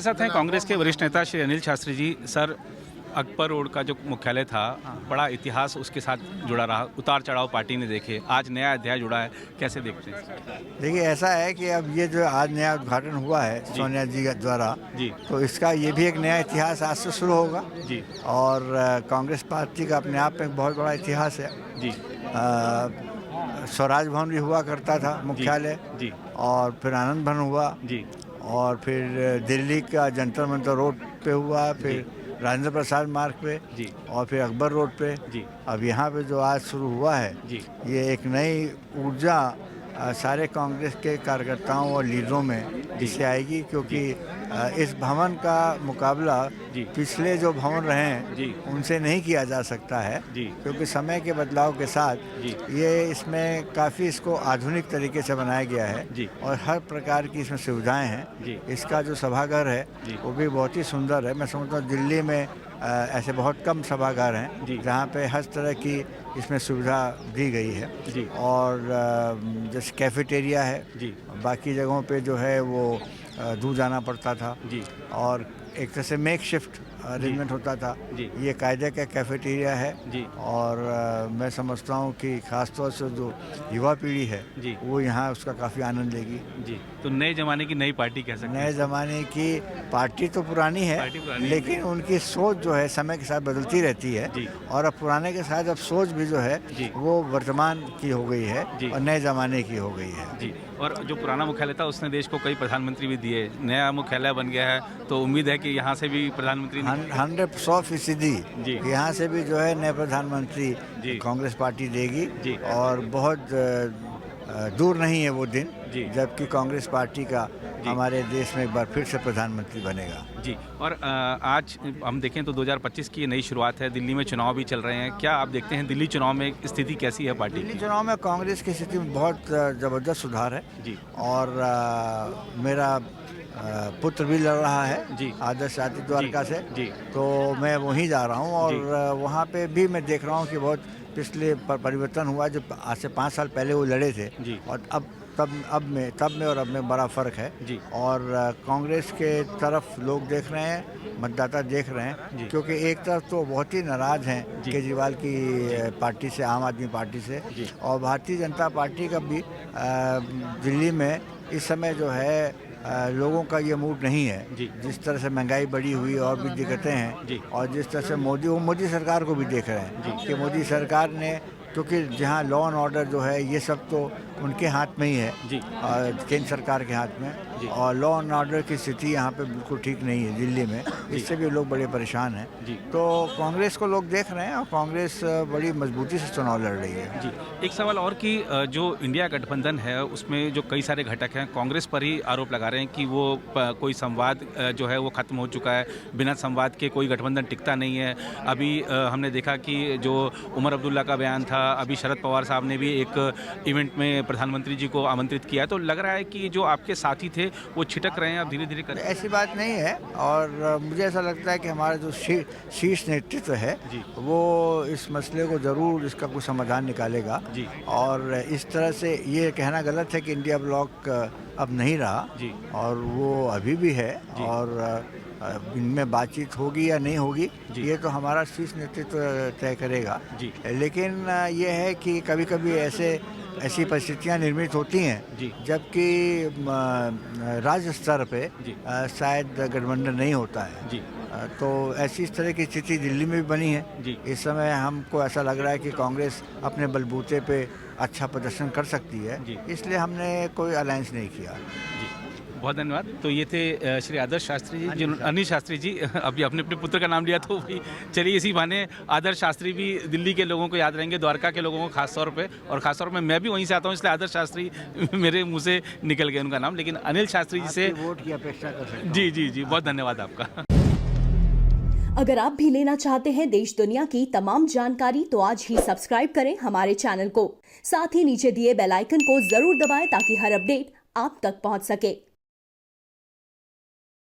साथ हैं कांग्रेस के वरिष्ठ नेता श्री अनिल शास्त्री जी। सर, अकबर रोड का जो मुख्यालय था, बड़ा इतिहास उसके साथ जुड़ा रहा, उतार चढ़ाव पार्टी ने देखे, आज नया अध्याय जुड़ा है, कैसे देखते हैं? देखिए, ऐसा है कि अब ये जो आज नया उद्घाटन हुआ है सोनिया जी द्वारा, जी तो इसका ये भी एक नया इतिहास आज से शुरू होगा। जी और कांग्रेस पार्टी का अपने आप में एक बहुत बड़ा इतिहास है। जी स्वराज भवन भी हुआ करता था मुख्यालय, जी और फिर आनंद भवन हुआ, जी और फिर दिल्ली का जंतर मंतर रोड पे हुआ, फिर राजेंद्र प्रसाद मार्ग पे, जी और फिर अकबर रोड पे। जी अब यहाँ पे जो आज शुरू हुआ है, जी ये एक नई ऊर्जा सारे कांग्रेस के कार्यकर्ताओं और लीडरों में इससे आएगी, क्योंकि इस भवन का मुकाबला जी पिछले जो भवन रहे हैं जी उनसे नहीं किया जा सकता है, जी क्योंकि समय के बदलाव के साथ जी ये इसमें काफ़ी इसको आधुनिक तरीके से बनाया गया है, जी और हर प्रकार की इसमें सुविधाएं हैं। जी इसका जो सभागार है जी वो भी बहुत ही सुंदर है। मैं समझता हूँ दिल्ली में ऐसे बहुत कम सभागार हैं जी जहाँ पे हर तरह की इसमें सुविधा दी गई है। जी और जैसे कैफेटेरिया है, जी बाकी जगहों पे जो है वो दूर जाना पड़ता था, जी और एक तरह से मेक शिफ्ट अरेंजमेंट होता था। जी ये कायदे का कैफेटेरिया है, जी और मैं समझता हूँ कि ख़ासतौर से जो युवा पीढ़ी है जी वो यहाँ उसका काफ़ी आनंद लेगी। जी तो नए जमाने की नई पार्टी कह सकते नए हैं? ज़माने की पार्टी तो पुरानी है, पार्टी पुरानी है। लेकिन उनकी सोच जो है समय के साथ बदलती रहती है, जी और अब पुराने के साथ अब सोच भी जो है जी वो वर्तमान की हो गई है जी और नए ज़माने की हो गई है। जी। और जो पुराना मुख्यालय था उसने देश को कई प्रधानमंत्री भी दिए, नया मुख्यालय बन गया है, तो उम्मीद है कि यहाँ से भी प्रधानमंत्री 100% जी यहाँ से भी जो है नए प्रधानमंत्री जी कांग्रेस पार्टी देगी, जी और बहुत दूर नहीं है वो दिन जी जबकि कांग्रेस पार्टी का जी हमारे देश में एक बार फिर से प्रधानमंत्री बनेगा। जी। और आज हम देखें तो 2025 की नई शुरुआत है, दिल्ली में चुनाव भी चल रहे हैं, क्या आप देखते हैं दिल्ली चुनाव में स्थिति कैसी है पार्टी दिल्ली की? चुनाव में कांग्रेस की स्थिति में बहुत ज़बरदस्त सुधार है, जी और मेरा पुत्र भी लड़ रहा है जी आदर्श आदि द्वारका से, जी तो मैं वहीं जा रहा हूँ, और जी वहाँ पे भी मैं देख रहा हूँ कि बहुत पिछले परिवर्तन हुआ। जो आज से 5 साल पहले वो लड़े थे, जी और तब में और अब में बड़ा फ़र्क है। जी और कांग्रेस के तरफ लोग देख रहे हैं, मतदाता देख रहे जी। हैं, क्योंकि एक तरफ तो बहुत ही नाराज़ हैं जी। केजरीवाल की पार्टी से, आम आदमी पार्टी से, जी। और भारतीय जनता पार्टी का भी दिल्ली में इस समय जो है लोगों का ये मूड नहीं है। जी। जिस तरह से महंगाई बढ़ी हुई और भी दिक्कतें हैं, जी। और जिस तरह से मोदी सरकार को भी देख रहे हैं जी। कि मोदी सरकार ने, क्योंकि जहाँ लॉ एंड ऑर्डर जो है ये सब तो उनके हाथ में ही है, जी केंद्र सरकार के हाथ में, जी। और लॉ एंड ऑर्डर की स्थिति यहाँ पे बिल्कुल ठीक नहीं है दिल्ली में, इससे भी लोग बड़े परेशान हैं। जी तो कांग्रेस को लोग देख रहे हैं, और कांग्रेस बड़ी मजबूती से चुनाव लड़ रही है। जी। एक सवाल और कि जो इंडिया गठबंधन है उसमें जो कई सारे घटक हैं, कांग्रेस पर ही आरोप लगा रहे हैं कि वो कोई संवाद जो है वो ख़त्म हो चुका है, बिना संवाद के कोई गठबंधन टिकता नहीं है। अभी हमने देखा कि जो उमर अब्दुल्ला का बयान था, अभी शरद पवार साहब ने भी एक इवेंट में प्रधानमंत्री जी को आमंत्रित किया है, तो लग रहा है कि जो आपके साथी थे वो छिटक रहे हैं, अब धीरे धीरे कर। ऐसी बात नहीं है, और मुझे ऐसा लगता है कि हमारा जो शीर्ष नेतृत्व है जी वो इस मसले को ज़रूर इसका कुछ समाधान निकालेगा। जी और इस तरह से ये कहना गलत है कि इंडिया ब्लॉक अब नहीं रहा, जी और वो अभी भी है, जी। और इनमें बातचीत होगी या नहीं होगी जी। ये तो हमारा शीर्ष नेतृत्व तय करेगा। जी लेकिन ये है कि कभी कभी ऐसी परिस्थितियां निर्मित होती हैं जी जबकि राज्य स्तर पे जी शायद गठबंधन नहीं होता है। जी तो ऐसी इस तरह की स्थिति दिल्ली में भी बनी है। जी इस समय हमको ऐसा लग रहा है कि कांग्रेस अपने बलबूते पे अच्छा प्रदर्शन कर सकती है, जी। इसलिए हमने कोई अलायंस नहीं किया। जी बहुत धन्यवाद। तो ये थे श्री आदर्श शास्त्री जी, अनिल शास्त्री जी। अभी अपने अपने पुत्र का नाम लिया, तो वही चलिए इसी बहाने आदर्श शास्त्री भी दिल्ली के लोगों को याद रहेंगे, द्वारका के लोगों को खास तौर पे, और खास तौर पे मैं भी वहीं से आता हूँ, इसलिए आदर्श शास्त्री मेरे मुंह से निकल गया उनका नाम, लेकिन अनिल शास्त्री जी से वोट की अपेक्षा कर सकते हैं। जी जी जी बहुत धन्यवाद आपका। अगर आप भी लेना चाहते हैं देश दुनिया की तमाम जानकारी तो आज ही सब्सक्राइब करें हमारे चैनल को। साथ ही नीचे दिए बेल आइकन को जरूर दबाएं ताकि हर अपडेट आप तक पहुंच सके।